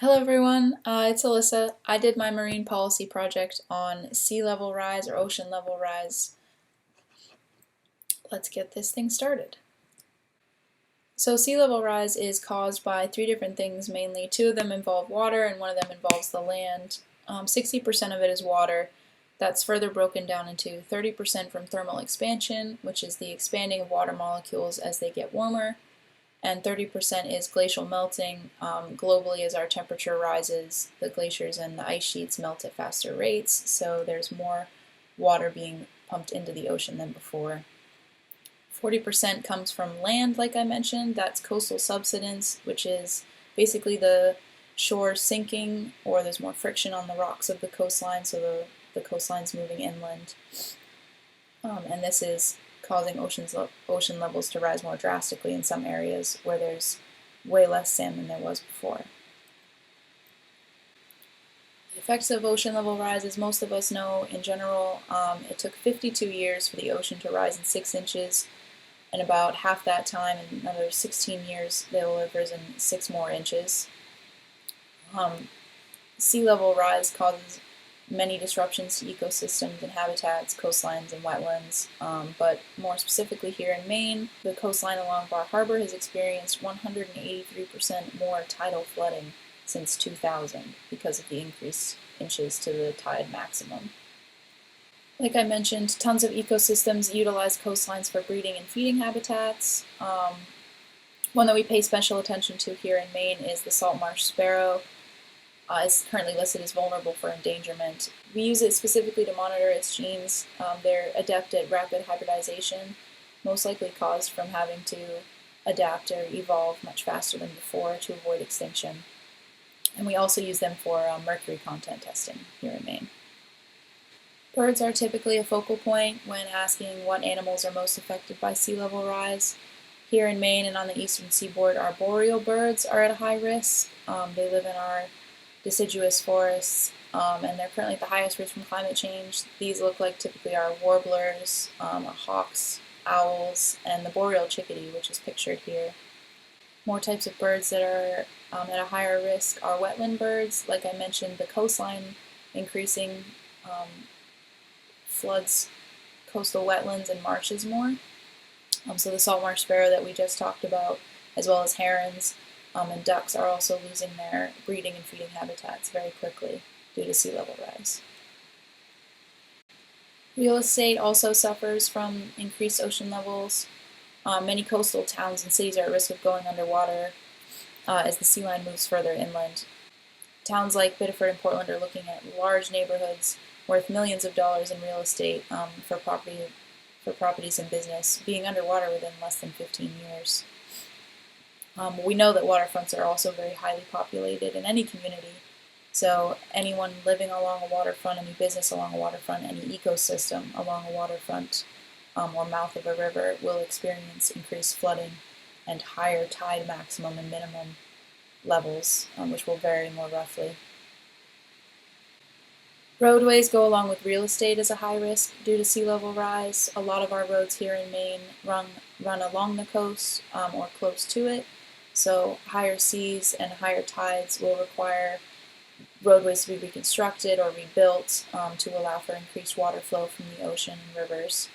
Hello everyone, it's Alyssa. I did my marine policy project on sea level rise or ocean level rise. Let's get this thing started. So sea level rise is caused by three different things mainly. Two of them involve water and one of them involves the land. 60% of it is water. That's further broken down into 30% from thermal expansion, which is the expanding of water molecules as they get warmer, and 30% is glacial melting. Globally, as our temperature rises, the glaciers and the ice sheets melt at faster rates, so there's more water being pumped into the ocean than before. 40% comes from land, like I mentioned. That's coastal subsidence, which is basically the shore sinking, or there's more friction on the rocks of the coastline, so the coastline's moving inland. And this is causing ocean levels to rise more drastically in some areas where there's way less sand than there was before. The effects of ocean level rise, as most of us know in general, it took 52 years for the ocean to rise in 6 inches, and about half that time, in another 16 years, they will have risen 6 more inches. Sea level rise causes many disruptions to ecosystems and habitats, coastlines, and wetlands. But more specifically here in Maine, the coastline along Bar Harbor has experienced 183% more tidal flooding since 2000 because of the increased inches to the tide maximum. Like I mentioned, tons of ecosystems utilize coastlines for breeding and feeding habitats. One that we pay special attention to here in Maine is the salt marsh sparrow. It's currently listed as vulnerable for endangerment. We use it specifically to monitor its genes. They're adept at rapid hybridization, most likely caused from having to adapt or evolve much faster than before to avoid extinction. And we also use them for mercury content testing here in Maine. Birds are typically a focal point when asking what animals are most affected by sea level rise. Here in Maine and on the eastern seaboard, our boreal birds are at a high risk. They live in our deciduous forests, and they're currently at the highest risk from climate change. These look like typically our warblers, our hawks, owls, and the boreal chickadee, which is pictured here. More types of birds that are at a higher risk are wetland birds. Like I mentioned, the coastline increasing floods coastal wetlands and marshes more. So the salt marsh sparrow that we just talked about, as well as herons, and ducks are also losing their breeding and feeding habitats very quickly due to sea level rise. Real estate also suffers from increased ocean levels. Many coastal towns and cities are at risk of going underwater as the sea line moves further inland. Towns like Biddeford and Portland are looking at large neighborhoods worth millions of dollars in real estate for properties and business being underwater within less than 15 years. We know that waterfronts are also very highly populated in any community, so anyone living along a waterfront, any business along a waterfront, any ecosystem along a waterfront or mouth of a river will experience increased flooding and higher tide maximum and minimum levels, which will vary more roughly. Roadways go along with real estate as a high risk due to sea level rise. A lot of our roads here in Maine run along the coast or close to it. So higher seas and higher tides will require roadways to be reconstructed or rebuilt to allow for increased water flow from the ocean and rivers.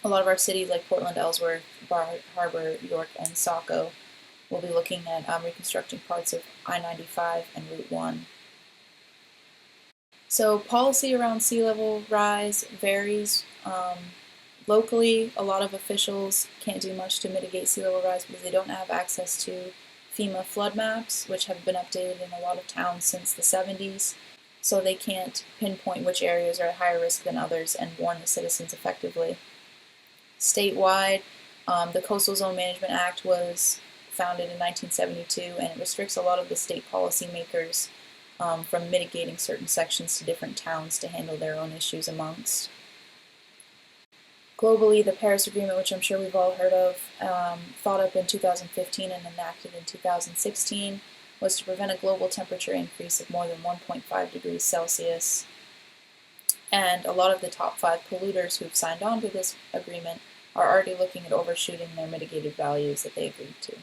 A lot of our cities like Portland, Ellsworth, Bar Harbor, York, and Saco will be looking at reconstructing parts of I-95 and Route 1. So policy around sea level rise varies. Locally, a lot of officials can't do much to mitigate sea level rise because they don't have access to FEMA flood maps, which have been updated in a lot of towns since the 70s. So they can't pinpoint which areas are at higher risk than others and warn the citizens effectively. Statewide, the Coastal Zone Management Act was founded in 1972, and it restricts a lot of the state policymakers from mitigating certain sections to different towns to handle their own issues amongst. Globally, the Paris Agreement, which I'm sure we've all heard of, thought up in 2015 and enacted in 2016, was to prevent a global temperature increase of more than 1.5 degrees Celsius. And a lot of the top 5 polluters who've signed on to this agreement are already looking at overshooting their mitigated values that they agreed to.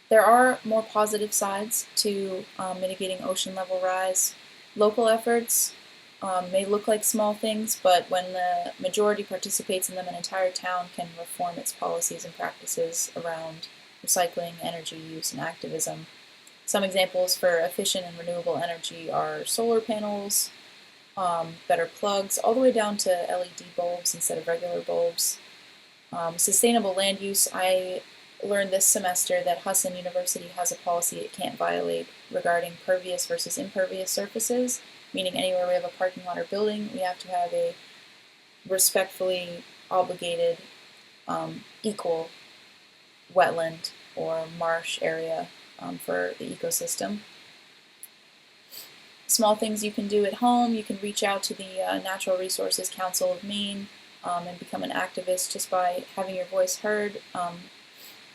There are more positive sides to mitigating ocean level rise. Local efforts may look like small things, but when the majority participates in them, an entire town can reform its policies and practices around recycling, energy use, and activism. Some examples for efficient and renewable energy are solar panels, better plugs, all the way down to LED bulbs instead of regular bulbs. Sustainable land use, I learned this semester that Husson University has a policy it can't violate regarding pervious versus impervious surfaces, meaning anywhere we have a parking lot or building, we have to have a respectfully obligated equal wetland or marsh area for the ecosystem. Small things you can do at home, you can reach out to the Natural Resources Council of Maine and become an activist just by having your voice heard,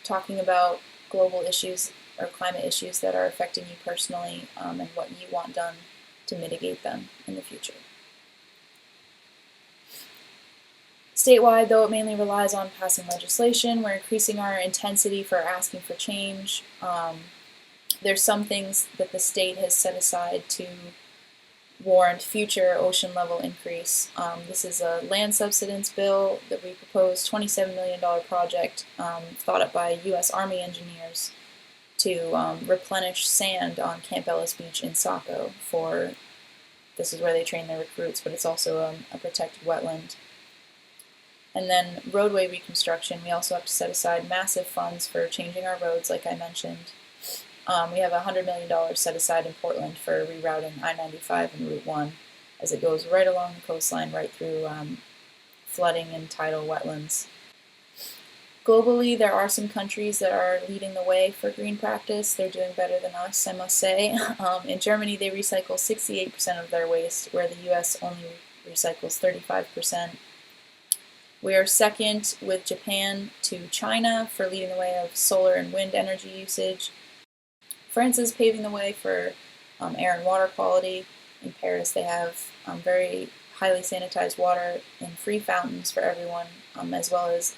talking about global issues or climate issues that are affecting you personally and what you want done to mitigate them in the future. Statewide, though it mainly relies on passing legislation, we're increasing our intensity for asking for change. There's some things that the state has set aside to warrant future ocean level increase. This is a land subsidence bill that we proposed, $27 million project thought up by U.S. Army engineers to replenish sand on Camp Ellis Beach in Saco for, this is where they train their recruits, but it's also a protected wetland. And then roadway reconstruction, we also have to set aside massive funds for changing our roads, like I mentioned. We have $100 million set aside in Portland for rerouting I-95 and Route 1 as it goes right along the coastline, right through flooding and tidal wetlands. Globally, there are some countries that are leading the way for green practice. They're doing better than us, I must say. In Germany, they recycle 68% of their waste, where the US only recycles 35%. We are second with Japan to China for leading the way of solar and wind energy usage. France is paving the way for air and water quality. In Paris, they have very highly sanitized water and free fountains for everyone, as well as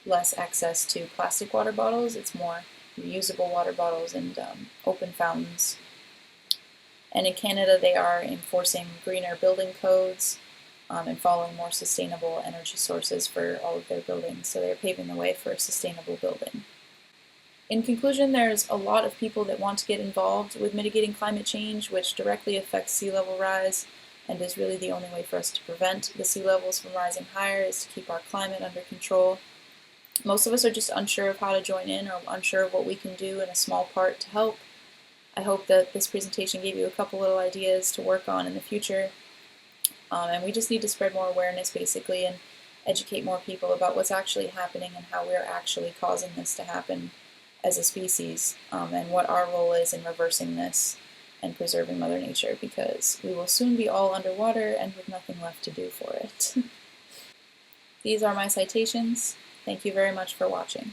less access to plastic water bottles. It's more reusable water bottles and open fountains. And in Canada, they are enforcing greener building codes and following more sustainable energy sources for all of their buildings. So they're paving the way for sustainable building. In conclusion, there's a lot of people that want to get involved with mitigating climate change, which directly affects sea level rise and is really the only way for us to prevent the sea levels from rising higher, is to keep our climate under control. Most of us are just unsure of how to join in or unsure of what we can do in a small part to help. I hope that this presentation gave you a couple little ideas to work on in the future. And we just need to spread more awareness, basically, and educate more people about what's actually happening and how we're actually causing this to happen as a species, and what our role is in reversing this and preserving Mother Nature, because we will soon be all underwater and with nothing left to do for it. These are my citations. Thank you very much for watching.